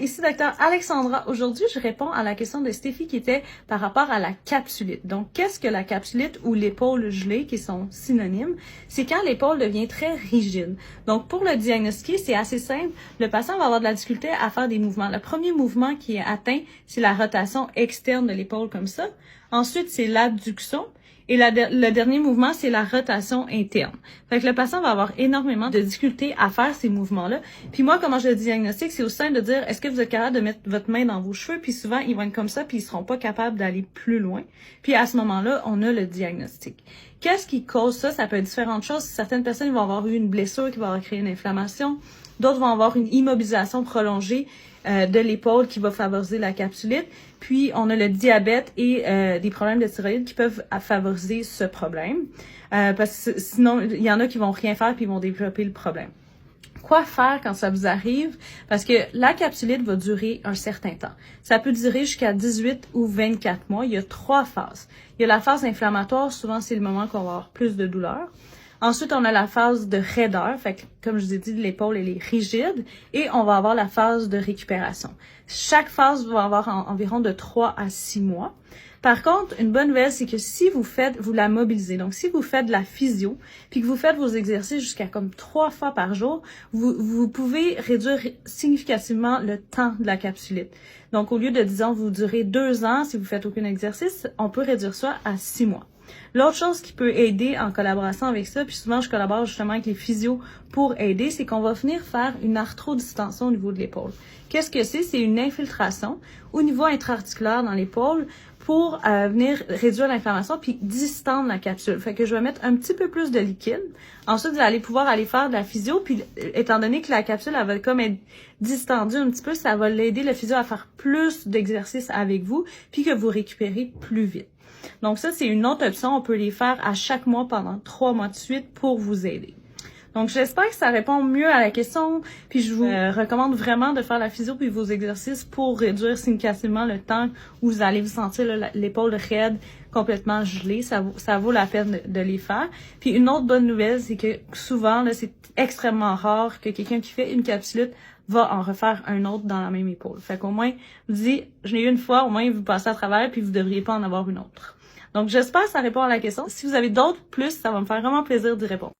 Ici Dr Alexandra. Aujourd'hui, je réponds à la question de Stéphie qui était par rapport à la capsulite. Donc, qu'est-ce que la capsulite ou l'épaule gelée, qui sont synonymes? C'est quand l'épaule devient très rigide. Donc, pour le diagnostiquer, c'est assez simple. Le patient va avoir de la difficulté à faire des mouvements. Le premier mouvement qui est atteint, c'est la rotation externe de l'épaule comme ça. Ensuite, c'est l'abduction. Et le dernier mouvement, c'est la rotation interne. Fait que le patient va avoir énormément de difficultés à faire ces mouvements-là. Puis moi, comment je le diagnostique, c'est aussi simple de dire, est-ce que vous êtes capable de mettre votre main dans vos cheveux? Puis souvent, ils vont être comme ça, puis ils seront pas capables d'aller plus loin. Puis à ce moment-là, on a le diagnostic. Qu'est-ce qui cause ça? Ça peut être différentes choses. Certaines personnes vont avoir eu une blessure qui va créer une inflammation. D'autres vont avoir une immobilisation prolongée de l'épaule qui va favoriser la capsulite. Puis, on a le diabète et des problèmes de thyroïde qui peuvent favoriser ce problème. Parce que sinon, il y en a qui vont rien faire puis ils vont développer le problème. Quoi faire quand ça vous arrive? Parce que la capsulite va durer un certain temps. Ça peut durer jusqu'à 18 ou 24 mois. Il y a 3 phases. Il y a la phase inflammatoire. Souvent, c'est le moment qu'on va avoir plus de douleur. Ensuite, on a la phase de raideur, fait que, comme je vous ai dit, l'épaule, elle est rigide, et on va avoir la phase de récupération. Chaque phase va avoir environ de 3 à 6 mois. Par contre, une bonne nouvelle, c'est que si vous la mobilisez, donc si vous faites de la physio, puis que vous faites vos exercices jusqu'à comme 3 fois par jour, vous pouvez réduire significativement le temps de la capsulite. Donc, au lieu de, disons, vous durez 2 ans si vous faites aucun exercice, on peut réduire ça à 6 mois. L'autre chose qui peut aider en collaboration avec ça, puis souvent je collabore justement avec les physios pour aider, c'est qu'on va venir faire une arthrodistension au niveau de l'épaule. Qu'est-ce que c'est? C'est une infiltration au niveau intra-articulaire dans l'épaule pour venir réduire l'inflammation puis distendre la capsule. Fait que je vais mettre un petit peu plus de liquide. Ensuite, vous allez pouvoir aller faire de la physio, puis étant donné que la capsule elle va comme être distendue un petit peu, ça va l'aider le physio à faire plus d'exercices avec vous, puis que vous récupérez plus vite. Donc ça, c'est une autre option. On peut les faire à chaque mois pendant 3 mois de suite pour vous aider. Donc, j'espère que ça répond mieux à la question. Puis, je vous recommande vraiment de faire la physio puis vos exercices pour réduire significativement le temps où vous allez vous sentir l'épaule raide, complètement gelée. Ça vaut la peine de les faire. Puis, une autre bonne nouvelle, c'est que souvent, là, c'est extrêmement rare que quelqu'un qui fait une capsulite va en refaire un autre dans la même épaule. Fait qu'au moins, vous dites, je l'ai eu une fois, au moins, vous passez à travers puis vous devriez pas en avoir une autre. Donc, j'espère que ça répond à la question. Si vous avez d'autres plus, ça va me faire vraiment plaisir d'y répondre.